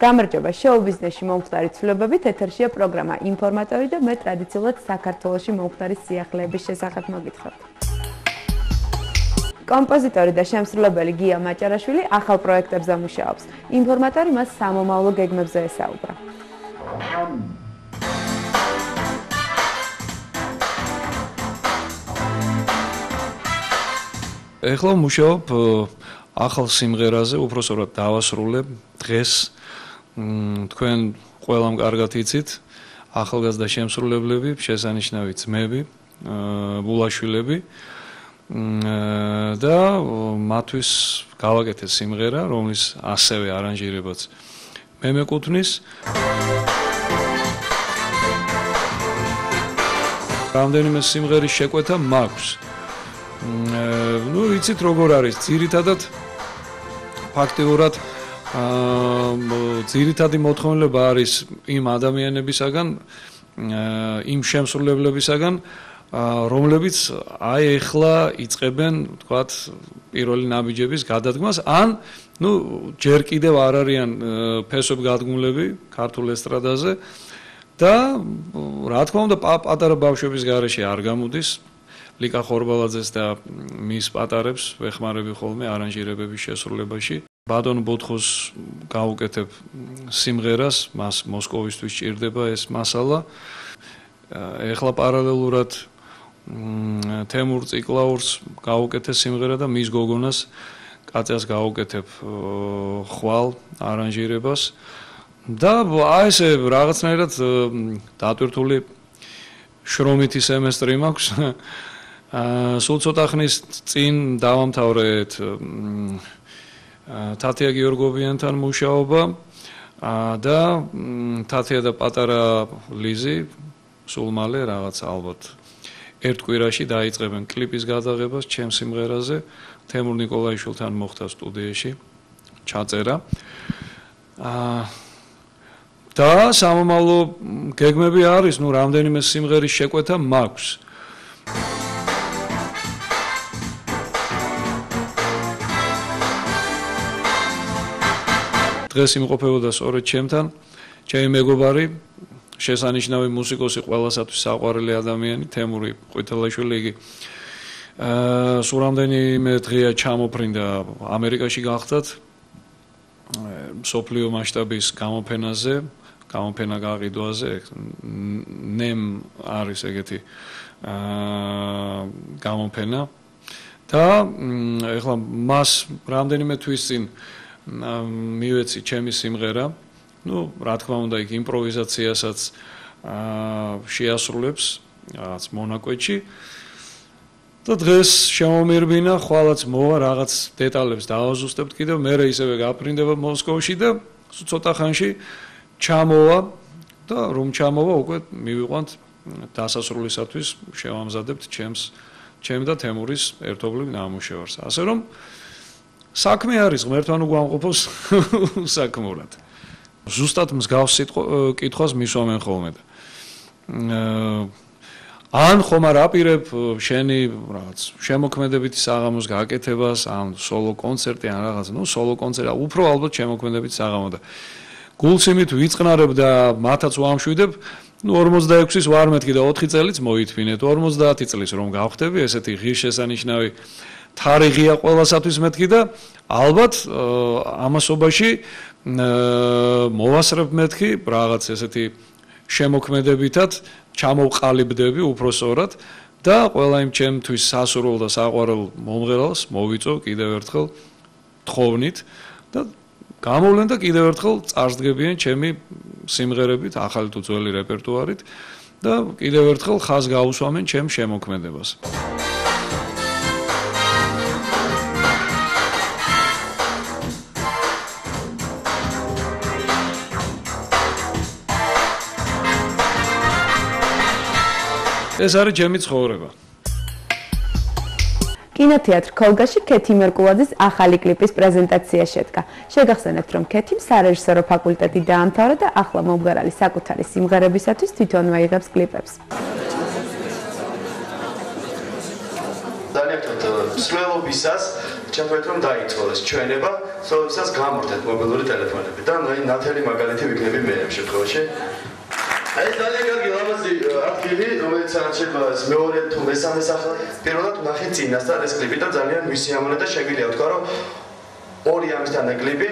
გამარჯობა, შოუ-ბიზნესში მომხდარი ცვლილებებით ეთერშია პროგრამა ინფორმატორი და მე ტრადიციულად საქართველოში მომხდარი სიახლეების შესახებ მოგითხრობ. კომპოზიტორი და შემსრულებელი გია მაჭარაშვილი ახალ პროექტებზე მუშაობს. ინფორმატორი მას სამომავლო გეგმებზე ესაუბრა. ეხლა მუშაობ ახალ სიმღერაზე, უпроსორად დავასრულებ დღეს თქვენ ყველამ კარგად იცით, ახალგაზრდა შემსრულებლები, შესანიშნავი ძმები, ბულაშვილები და მათთვის გავაკეთე სიმღერა, რომლის ასევე არანჟირებაც მე მეკუთვნის. რამდენიმე სიმღერის შეკვეთა მაქვს. იცით როგორ არის, ძირითადად ფაქტიურად ძირითადი მოთხოვნილება არის იმ ადამიანებისაგან, იმ შემსრულებლებისაგან, რომლებიც აი ეხლა იწყებენ, თქვათ, პირველი ნაბიჯების გადადგმას, ან ჯერ კიდევ არ არიან ფესვებგადგმულები ქართულ ესტრადაზე და რა თქმა უნდა, პატარა ბავშვების გარეშე არ გამოდის. ლიკა ხორბალაძეს და მის პატარებს ვეხმარები ხოლმე არანჟირებების შესრულებაში. ბატონ ბოთხოს გავუკეთებ სიმღერას, მას მოსკოვისთვის ჭირდება ეს მასალა. ეხლა პარალელურად თემურ ციკლაურს გავუკეთე სიმღერა და მის გოგონას კაცას გავუკეთებ ხვალ არანჟირებას. და აი ესე რაღაცნაირად დატვირთული შრომითი სემესტრი მაქვს. სულ ცოტა ხნის წინ დავამთავრეთ თათია გიორგოვიანთან მუშაობა და თათია და პატარა ლიზი სულ მალე რაღაც ალბათ ერთ კვირაში დაიწყებენ კლიპის გადაღებას ჩემ სიმღერაზე. თემურ ნიკოლაიშვილთან მოხდა სტუდიაში ჩაწერა. და სამომავლო გეგმები არის, რამდენიმე სიმღერის შეკვეთა მაქვს. დღეს იმყოფებოდა სწორედ ჩემთან, ჩემი მეგობარი, შესანიშნავი მუსიკოსი, ყველასათვის საყვარელი ადამიანი, თემური ყვითელაშვილი. იგი სულ რამდენიმე დღეა ჩამოფრინდა ამერიკაში გახდათ, მსოფლიო მასშტაბის გამოფენაზე, გამოფენა გაყიდვაზე, ნემ არის ეგეთი გამოფენა და ეხლა მას რამდენიმე თვის წინ მივეცი ჩემი სიმღერა. რა თქმა უნდა, იქ იმპროვიზაციასაც შეასრულებს რაღაც მონაკვეთში. და დღეს შემომირბინა, ხვალაც მოვა, რაღაც დეტალებს დავაზუსტებთ კიდევ, მერე ისევე გაფრინდება მოსკოვში და ცოტა ხანში ჩამოვა და რომ ჩამოვა, უკვე მივიყვანთ დასასრულისათვის შევამზადებთ ჩემ და თემურის ერთობლივ ნამუშევარს. ასე რომ საქმე არის ღმერთთან უგამყოფოს საქმურად. ზუსტად მსგავს კითხვას მისვამენ ხოლმე და ან ხომ არ აპირებ შენი რაღაც შემოქმედებითი საღამოს გაკეთებას, ან სოლო კონცერტი, ან რაღაც, სოლო კონცერტი, უფრო ალბათ შემოქმედებითი საღამო და გულცემით ვიწყნარებ და მათაც ვამშვიდებ, 46-ის ვარ მეთქი და 4 წელიც მოითმინეთ, 50 წლის რომ გავხდები, ესეთი ღირსშესანიშნავი თარიღია ყველასათვის მეთქი და ალბათ ამასობაში მოვასწრებ მეთქი რაღაც ესეთი შემოქმედებითად ჩამოვყალიბდები უпроსორად და ყველა იმ ჩემთვის სასურველ და საყვარელ მომღერალს მოვიწო კიდევ ერთხელ თხოვნით და გამოვლენ და კიდევ ერთხელ წარსდგებიან ჩემი სიმღერებით, ახალი თუ ძველი რეპერტუარით და კიდევ ერთხელ ხაზს გაუსვამენ ჩემ შემოქმედებას. ეს არის ჩემი ცხოვრება. კინოთეატრ ქოლგაში ქეთი მერკულაძის ახალი კლიპის პრეზენტაცია შედგა. შეგახსენებთ, რომ ქეთიმ სარეჟისორო ფაკულტეტი დაამთავრა და ახლა მომღერალი საკუთარი სიმღერებისათვის თვითონვე იღებს კლიპებს. ძალიან მსვლელობისას ჩათვალეთ რომ დაიწყო ეს ჩვენება, სულსაც გამორთეთ მობილური ტელეფონები და ნათელი მაგალითი ვიქნები მე ამ შემთხვევაში. აი ძალიან კარგი ლამაზი ადგილი, რომელიც შეიძლება მეორე თუ მესამე სახე. პირველად ვნახე წინასწარ ეს კლიპი და ძალიან მისიამოვნე და შეგვიძლია ვთქვა რომ ორი ამისთან კლიპი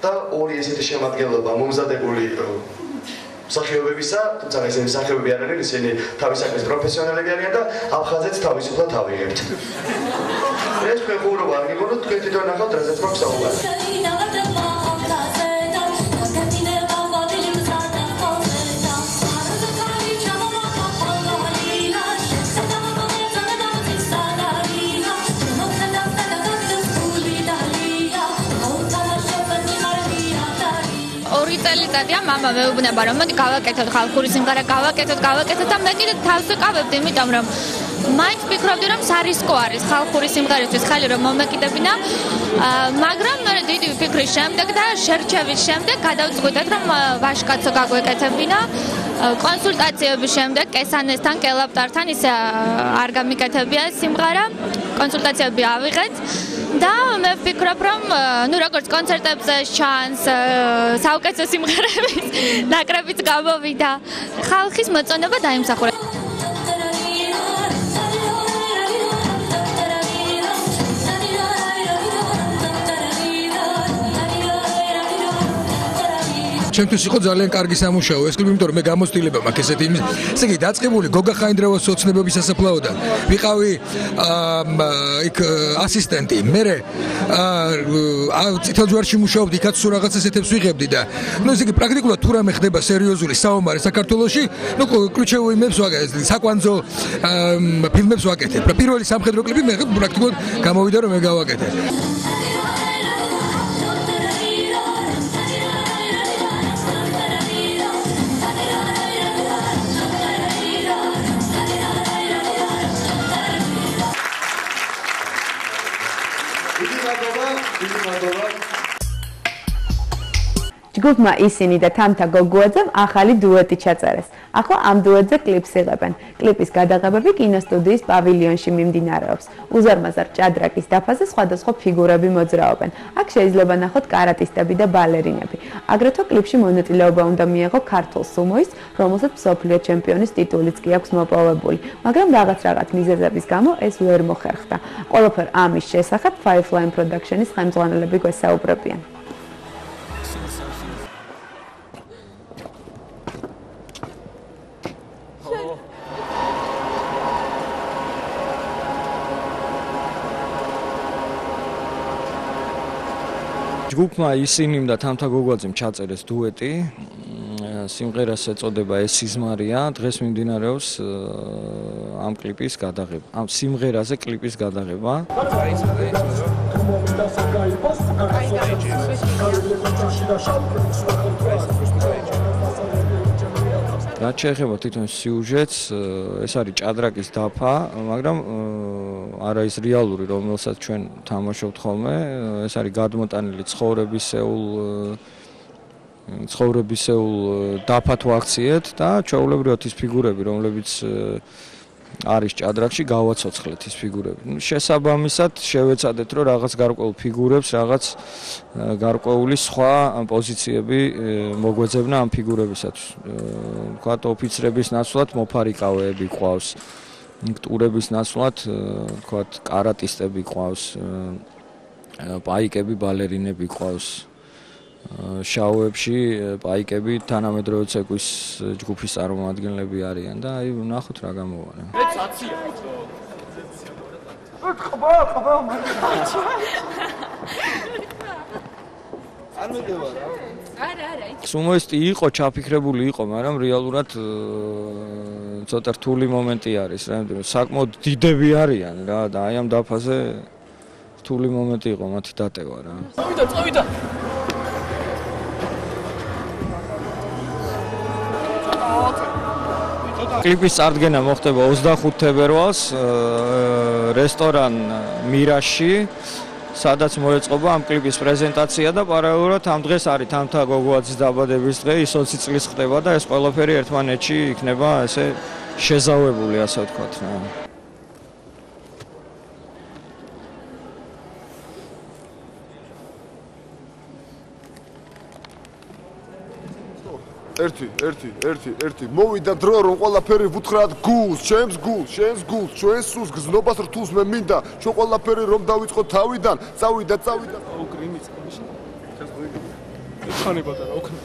და ორი ესეთი შემადგენლობა მომზადებული მსახიობებისა, თუმცა ესენი მსახიობები არ არიან, ისინი თავის საქმის პროფესიონალები არიან და აფხაზეთს თავისუფლად ავიღებთ. ეს ფეხურობა არ გიგონოთ, თქვენ თვითონ ნახავთ, რასაც მაქვს საუბარი. წელიწადია მამა მეუბნება რომ მოდი გავაკეთოთ ხალხური სიმღერა გავაკეთოთ და მე კიდე თავს ვიყავებდი იმიტომ რომ მაინც ვფიქრობდი რომ სარისკო არის ხალხური სიმღერისთვის ხელი რომ მომეკიდებინა მაგრამ მე დიდი ფიქრის შემდეგ და შერჩევის შემდეგ გადავწყვიტეთ რომ ვაშკაცო გაგვეკეთებინა კონსულტაციების შემდეგ კესანესთან კელაპტართან ისე არ გამიკეთებია სიმღერა კონსულტაციები ავიღეთ და მე ვფიქრობ რომ ნუ როგორც კონცერტებზე ჩანს საუკეთესო სიმღერების ნაკრებიც გამოვიდა ხალხის მოწონება დაიმსახურა ჩემთვის იყო ძალიან კარგი სამუშაო ეს კლიპი, იმიტომ რომ მე გამოცდილება მაქვს ესეთი იმის. ესე იგი, დაწყებული გოგა ხაინდრავას ოცნებობის სასაფლაოდან. ვიყავი იქ ასისტენტი. მე წითელ ჯვარში მუშაობდი, იქაც სულ რაღაც ესეთებს ვიღებდი და ნუ ესე იგი პრაქტიკულად თუ რამე ხდება სერიოზული საომარი საქართველოში, ნუ ключевой იმებს ვაკეთებ, საკვანძო ფილმებს ვაკეთებ. პირველი სამხედრო კლიპი მე პრაქტიკულად გამოვიდა რომ მე გავაკეთე. ჯგუფმა ისინი და თამთა გოგუაძემ ახალი დუეტი ჩაწერეს. ახლა ამ დუეტზე კლიპს იღებენ. კლიპის გადაღებები კინოსტუდიის პავილიონში მიმდინარეობს. უზარმაზარ ჭადრაკის დაფაზე სხვადასხვა ფიგურები მოძრაობენ. აქ შეიძლება ნახოთ კარატისტები და ბალერინები. აგრეთვე კლიპში მონაწილეობა უნდა მიეღო ქართულ სუმოის, რომელსაც მსოფლიო ჩემპიონის ტიტულიც კი აქვს მოპოვებული, მაგრამ რაღაც მიზეზების გამო ეს ვერ მოხერხდა. ყველაფერ ამის შესახებ Firefly Production-ის ხელმძღვანელები გვესაუბრებიან. ჯგუფმა ისინიმ და თამთა გოგუაძემ ჩაწერეს დუეტი. სიმღერას ეწოდება ეს სიზმარია. დღეს მიმდინარეობს ამ კლიპის გადაღება. ამ სიმღერაზე კლიპის გადაღება. რაც შეეხება თვითონ სიუჟეტს, ეს არის ჭადრაკის დაფა, მაგრამ არა ის რეალური, რომელსაც ჩვენ თამაშობთ ხოლმე, ეს არის გადმოტანილი ცხოვრებისეულ დაფა თუ აქციეთ და ჩვეულებრივად ის ფიგურები, რომლებიც არის ჭადრაკში, გავაცოცხლეთ ის ფიგურები. შესაბამისად შევეცადეთ, რომ რაღაც გარკვეულ ფიგურებს, რაღაც გარკვეული სხვა პოზიციები მოგვეძებნა ამ ფიგურებისათვის. ვთქვათ, ოფიცრების ნაცვლად მოფარიკავეები ყავს. ტურების ნაცვლად, ვთქვათ, კარატისტები ყავს. პაიკები, ბალერინები ყავს. შაუებში პაიკები თანამედროვე ცეკვის ჯგუფის წარმომადგენლები არიან და აი ნახოთ რა გამოვა. სუმოისტი იყო, ჩაფიქრებული იყო, მაგრამ რეალურად ცოტა რთული მომენტი არის რა, იმიტომ რომ საკმაოდ დიდები არიან რა და აი ამ დაფაზე რთული მომენტი იყო მათი დატევა რა. წავიდა. კლიპის წარდგენა მოხდება 25 თებერვალს რესტორან მირაში, სადაც მოეწყობა ამ კლიპის პრეზენტაცია და პარალელურად ამ დღეს არის თამთა გოგუაძის დაბადების დღე, ის 20 წლის ხდება და ეს ყველაფერი ერთმანეთში იქნება ესე შეზავებული, ასე ვთქვათ რა. ერთი მოვიდა დრო რომ ყველაფერი ვუთხრათ გულს ჩემს გულს შენს გულს ჩვენს სულს გზნობას რთულს მე მინდა ჩვენ ყველაფერი რომ დავიწყო თავიდან წავიდა უკრინიც ხანი პატარა უკრინ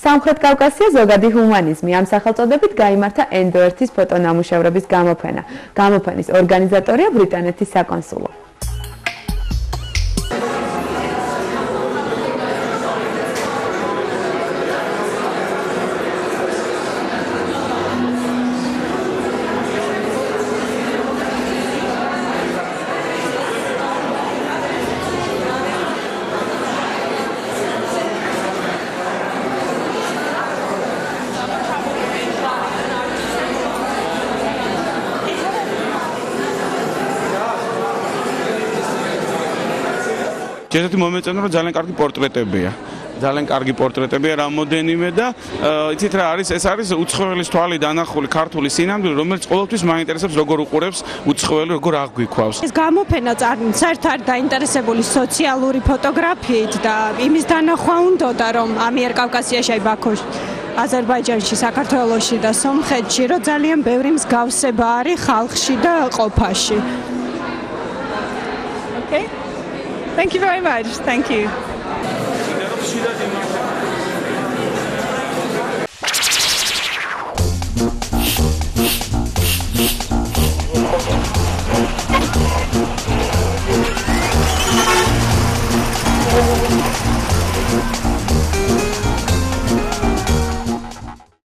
სამხრეთ კავკასია ზოგადი ჰუმანიზმი ამ სახელწოდებით გაიმართა ENDO1-ის ფოტონამუშევრების გამოფენა. გამოფენის ორგანიზატორია ბრიტანეთის საკონსულო. ჯერეთი მომეწონა რომ ძალიან კარგი პორტრეტებია. ძალიან კარგი პორტრეტებია რამოდენიმე და იცით რა არის ეს არის უცხოელის თვალი დანახული ქართული სინამდვილე რომელიც ყოველთვის მაინტერესებს როგორ უყურებს უცხოელი როგორ აღგვიქვავს. ეს გამოფენა საერთოდ დაინტერესებული სოციალური ფოტოგრაფიით და იმის დანახვა უნდოდა რომ ამიერკავკასიაში აი ბაქოში აზერბაიჯანში, საქართველოში და სომხეთში რომ ძალიან ბევრი მსგავსება არის ხალხში და ყოფაში. Okay? Thank you very much. Thank you.